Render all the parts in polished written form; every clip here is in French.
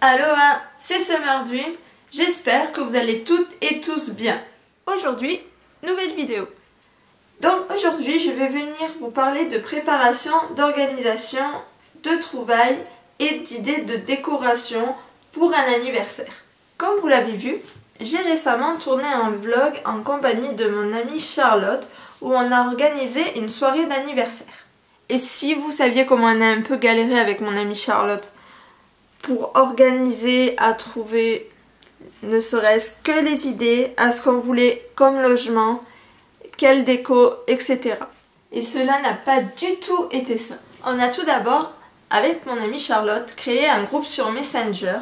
Aloha, c'est Summer Dream, j'espère que vous allez toutes et tous bien. Aujourd'hui, nouvelle vidéo. Donc aujourd'hui, je vais venir vous parler de préparation, d'organisation, de trouvailles et d'idées de décoration pour un anniversaire. Comme vous l'avez vu, j'ai récemment tourné un vlog en compagnie de mon amie Charlotte où on a organisé une soirée d'anniversaire. Et si vous saviez comment on a un peu galéré avec mon amie Charlotte pour organiser, à trouver ne serait-ce que les idées, à ce qu'on voulait comme logement, quelle déco, etc. Et cela n'a pas du tout été ça. On a tout d'abord, avec mon amie Charlotte, créé un groupe sur Messenger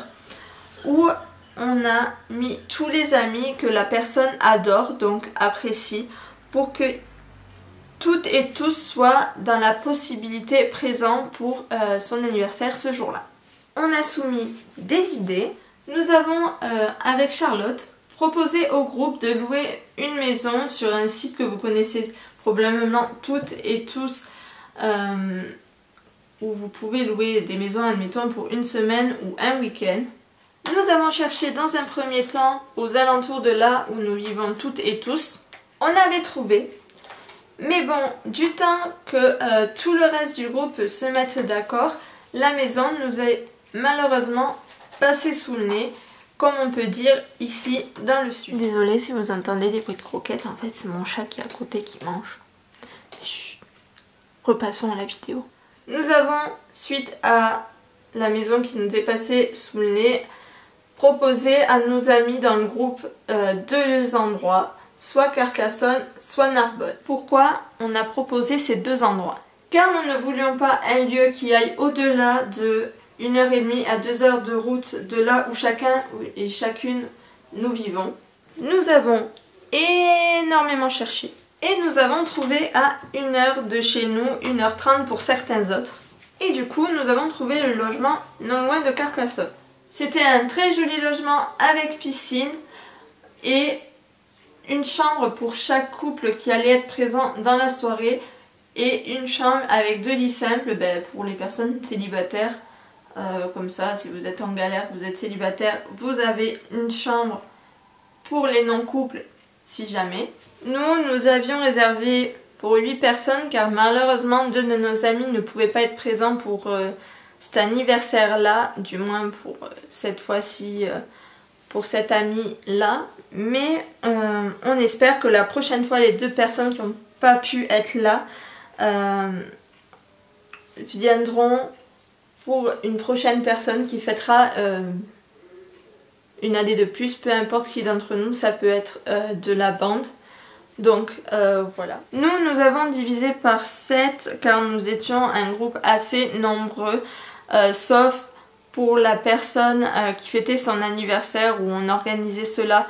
où on a mis tous les amis que la personne adore, donc apprécie, pour que toutes et tous soient dans la possibilité présente pour son anniversaire ce jour-là. On a soumis des idées. Nous avons, avec Charlotte, proposé au groupe de louer une maison sur un site que vous connaissez probablement toutes et tous, où vous pouvez louer des maisons, admettons, pour une semaine ou un week-end. Nous avons cherché dans un premier temps aux alentours de là où nous vivons toutes et tous. On avait trouvé, mais bon, du temps que tout le reste du groupe peut se mettre d'accord, la maison nous est malheureusement passé sous le nez, comme on peut dire ici dans le sud. Désolée si vous entendez des bruits de croquettes, en fait c'est mon chat qui est à côté qui mange. Chut. Repassons à la vidéo. Nous avons, suite à la maison qui nous est passée sous le nez, proposé à nos amis dans le groupe deux endroits, soit Carcassonne, soit Narbonne. Pourquoi on a proposé ces deux endroits? Car nous ne voulions pas un lieu qui aille au-delà de 1h30 à 2h de route de là où chacun et chacune nous vivons. Nous avons énormément cherché et nous avons trouvé à 1h de chez nous, 1h30 pour certains autres. Et du coup, nous avons trouvé le logement non loin de Carcassonne. C'était un très joli logement avec piscine et une chambre pour chaque couple qui allait être présent dans la soirée et une chambre avec 2 lits simples pour les personnes célibataires. Comme ça, si vous êtes en galère, vous êtes célibataire, vous avez une chambre pour les non-couples si jamais. Nous avions réservé pour 8 personnes car malheureusement 2 de nos amis ne pouvaient pas être présents pour cet anniversaire-là, du moins pour cette fois-ci, pour cet ami-là. Mais on espère que la prochaine fois, les 2 personnes qui n'ont pas pu être là viendront pour une prochaine personne qui fêtera une année de plus, peu importe qui d'entre nous, ça peut être de la bande. Donc voilà. Nous avons divisé par 7 car nous étions un groupe assez nombreux, sauf pour la personne qui fêtait son anniversaire où on organisait cela.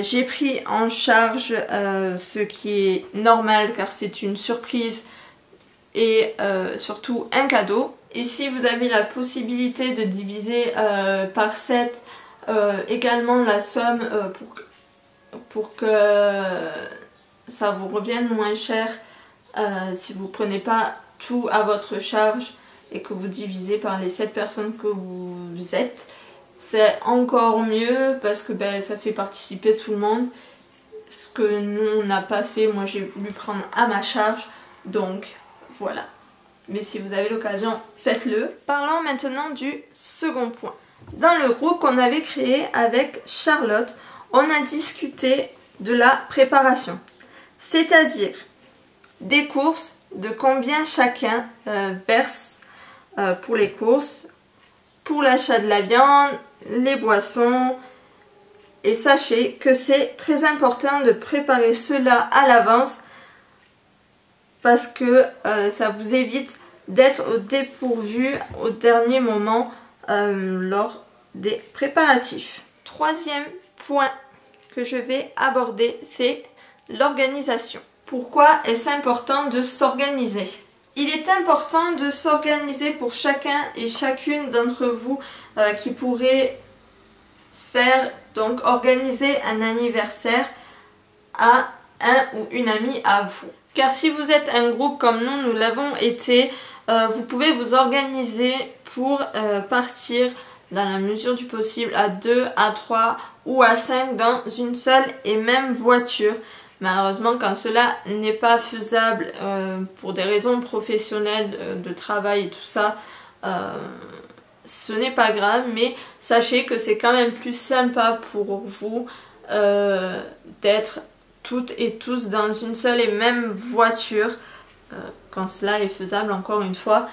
J'ai pris en charge ce qui est normal car c'est une surprise et surtout un cadeau. Et si vous avez la possibilité de diviser par 7 également la somme pour que ça vous revienne moins cher si vous ne prenez pas tout à votre charge et que vous divisez par les 7 personnes que vous êtes, c'est encore mieux parce que ça fait participer tout le monde. Ce que nous on n'a pas fait, moi j'ai voulu prendre à ma charge, donc voilà. Mais si vous avez l'occasion, faites-le. Parlons maintenant du second point. Dans le groupe qu'on avait créé avec Charlotte, on a discuté de la préparation. C'est-à-dire des courses, de combien chacun verse pour les courses, pour l'achat de la viande, les boissons. Et sachez que c'est très important de préparer cela à l'avance parce que ça vous évite d'être au dépourvu au dernier moment lors des préparatifs. Troisième point que je vais aborder, c'est l'organisation. Pourquoi est-ce important de s'organiser? Il est important de s'organiser pour chacun et chacune d'entre vous qui pourrait faire, donc organiser un anniversaire à un ou une amie à vous. Car si vous êtes un groupe comme nous l'avons été, vous pouvez vous organiser pour partir dans la mesure du possible à 2, à 3 ou à 5 dans une seule et même voiture. Malheureusement, quand cela n'est pas faisable pour des raisons professionnelles de travail et tout ça, ce n'est pas grave, mais sachez que c'est quand même plus sympa pour vous d'être toutes et tous dans une seule et même voiture quand cela est faisable, encore une fois.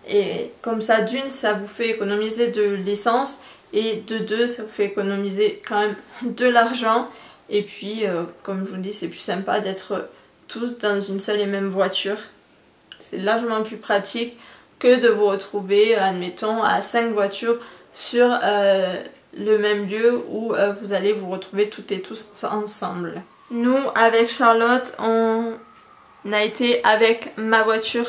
Et comme ça, d'une, ça vous fait économiser de l'essence, et de deux, ça vous fait économiser quand même de l'argent. Et puis, comme je vous dis, c'est plus sympa d'être tous dans une seule et même voiture. C'est largement plus pratique que de vous retrouver, admettons, à 5 voitures sur le même lieu où vous allez vous retrouver toutes et tous ensemble. Nous, avec Charlotte, on a été avec ma voiture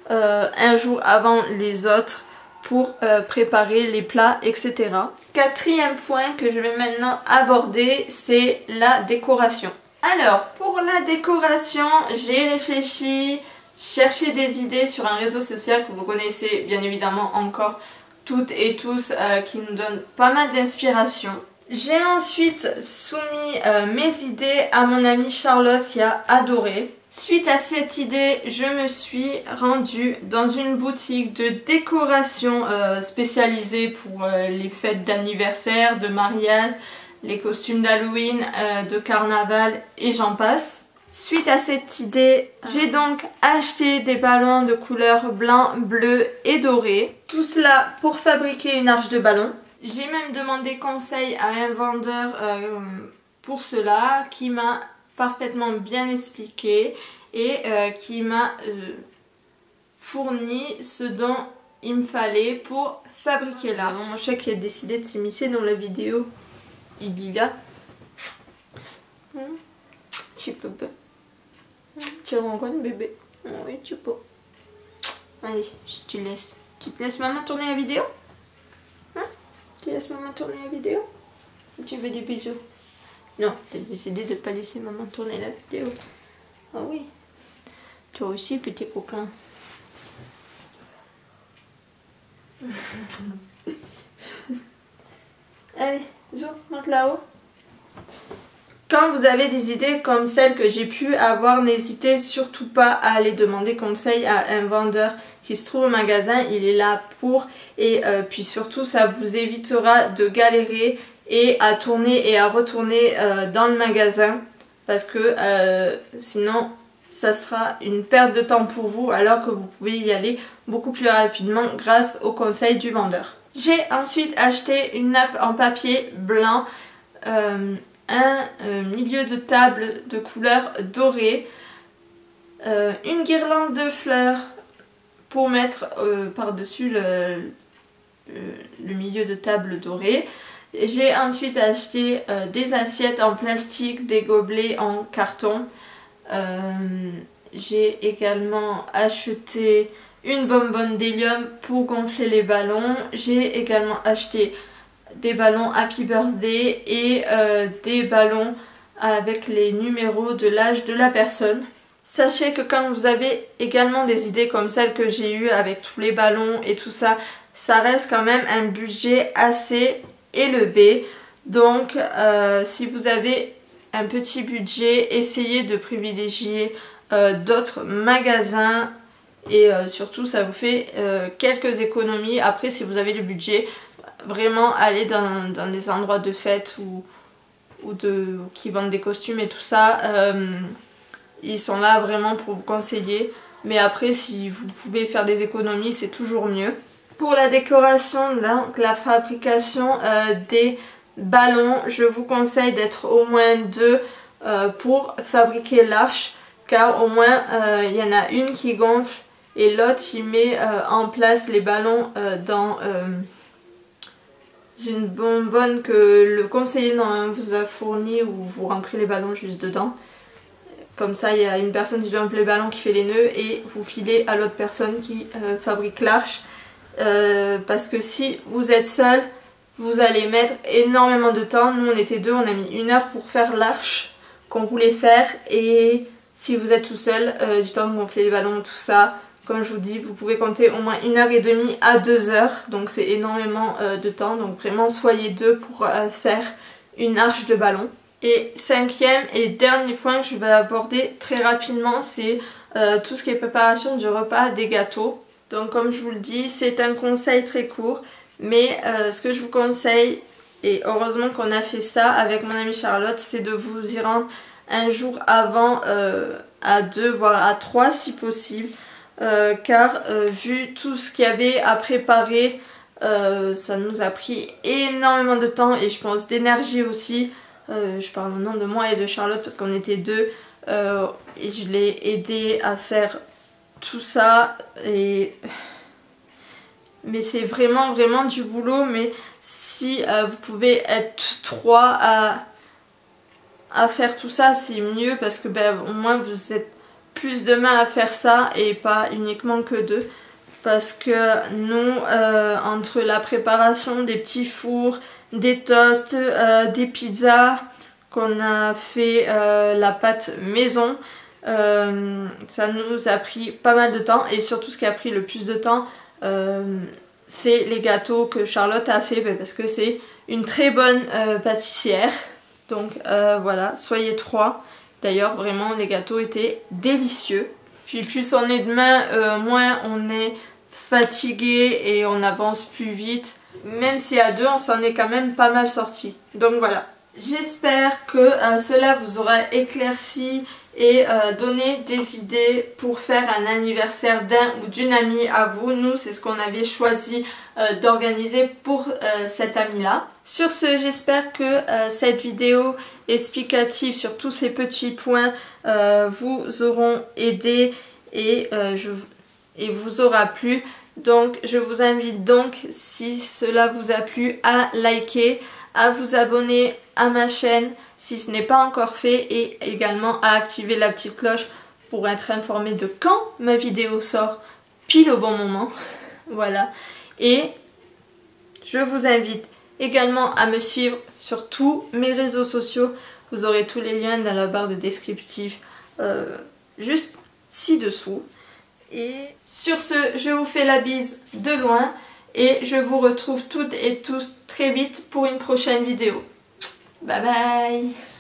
un jour avant les autres pour préparer les plats, etc. Quatrième point que je vais maintenant aborder, c'est la décoration. Alors, pour la décoration, j'ai réfléchi, cherché des idées sur un réseau social que vous connaissez bien évidemment encore toutes et tous, qui nous donne pas mal d'inspiration. J'ai ensuite soumis mes idées à mon amie Charlotte qui a adoré. Suite à cette idée, je me suis rendue dans une boutique de décoration spécialisée pour les fêtes d'anniversaire, de mariage, les costumes d'Halloween, de carnaval et j'en passe. Suite à cette idée, j'ai donc acheté des ballons de couleur blanc, bleu et doré. Tout cela pour fabriquer une arche de ballon. J'ai même demandé conseil à un vendeur pour cela qui m'a parfaitement bien expliqué et qui m'a fourni ce dont il me fallait pour fabriquer l'arche. Mon chat qui a décidé de s'immiscer dans la vidéo, il y là. Tu peux pas. Tu ronronnes bébé. Oui, tu peux. Allez, tu laisses. Tu te laisses maman tourner la vidéo? Hein? Tu laisses maman tourner la vidéo? Ou tu veux des bisous? Non, tu as décidé de ne pas laisser maman tourner la vidéo. Ah oui. Toi aussi, petit coquin. Allez, Zo, monte là-haut. Quand vous avez des idées comme celles que j'ai pu avoir, n'hésitez surtout pas à aller demander conseil à un vendeur qui se trouve au magasin. Il est là pour, et puis surtout ça vous évitera de galérer et à tourner et à retourner dans le magasin, parce que sinon ça sera une perte de temps pour vous, alors que vous pouvez y aller beaucoup plus rapidement grâce au conseil du vendeur. J'ai ensuite acheté une nappe en papier blanc, un milieu de table de couleur dorée, une guirlande de fleurs pour mettre par-dessus le milieu de table doré. J'ai ensuite acheté des assiettes en plastique, des gobelets en carton. J'ai également acheté une bonbonne d'hélium pour gonfler les ballons. J'ai également acheté des ballons Happy Birthday et des ballons avec les numéros de l'âge de la personne. Sachez que quand vous avez également des idées comme celles que j'ai eues avec tous les ballons et tout ça, ça reste quand même un budget assez élevé. Donc si vous avez un petit budget, essayez de privilégier d'autres magasins et surtout ça vous fait quelques économies. Après, si vous avez le budget, vraiment aller dans des endroits de fête ou qui vendent des costumes et tout ça, ils sont là vraiment pour vous conseiller. Mais après, si vous pouvez faire des économies, c'est toujours mieux. Pour la décoration, la fabrication des ballons, je vous conseille d'être au moins 2 pour fabriquer l'arche, car au moins il y en a une qui gonfle et l'autre il met en place les ballons dans une bonbonne que le conseiller vous a fournie, où vous rentrez les ballons juste dedans. Comme ça, il y a une personne qui gonfle les ballons, qui fait les nœuds, et vous filez à l'autre personne qui fabrique l'arche. Parce que si vous êtes seul, vous allez mettre énormément de temps. Nous on était 2, on a mis 1 heure pour faire l'arche qu'on voulait faire, et si vous êtes tout seul, du temps de gonfler les ballons, tout ça. Comme je vous dis, vous pouvez compter au moins 1h30 à 2h, donc c'est énormément de temps. Donc vraiment, soyez deux pour faire une arche de ballon. Et cinquième et dernier point que je vais aborder très rapidement, c'est tout ce qui est préparation du repas, des gâteaux. Donc comme je vous le dis, c'est un conseil très court, mais ce que je vous conseille, et heureusement qu'on a fait ça avec mon amie Charlotte, c'est de vous y rendre un jour avant, à 2 voire à 3 si possible. Car vu tout ce qu'il y avait à préparer, ça nous a pris énormément de temps et je pense d'énergie aussi. Je parle maintenant de moi et de Charlotte parce qu'on était deux et je l'ai aidé à faire tout ça. Mais c'est vraiment du boulot. Mais si vous pouvez être 3 à faire tout ça, c'est mieux parce que au moins vous êtes plus de mains à faire ça et pas uniquement que 2, parce que nous entre la préparation des petits fours, des toasts, des pizzas qu'on a fait, la pâte maison, ça nous a pris pas mal de temps. Et surtout ce qui a pris le plus de temps, c'est les gâteaux que Charlotte a fait, parce que c'est une très bonne pâtissière. Donc voilà, soyez 3. D'ailleurs, vraiment, les gâteaux étaient délicieux. Puis plus on est de main, moins on est fatigué et on avance plus vite. Même si à 2, on s'en est quand même pas mal sorti. Donc voilà. J'espère que cela vous aura éclairci et donné des idées pour faire un anniversaire d'un ou d'une amie à vous. Nous, c'est ce qu'on avait choisi d'organiser pour cette amie-là. Sur ce, j'espère que cette vidéo explicative sur tous ces petits points vous auront aidé et vous aura plu. Donc, je vous invite donc, si cela vous a plu, à liker, à vous abonner à ma chaîne si ce n'est pas encore fait et également à activer la petite cloche pour être informé de quand ma vidéo sort pile au bon moment. Voilà. Et je vous invite également à me suivre sur tous mes réseaux sociaux. Vous aurez tous les liens dans la barre de descriptif juste ci-dessous. Et sur ce, je vous fais la bise de loin et je vous retrouve toutes et tous très vite pour une prochaine vidéo. Bye bye!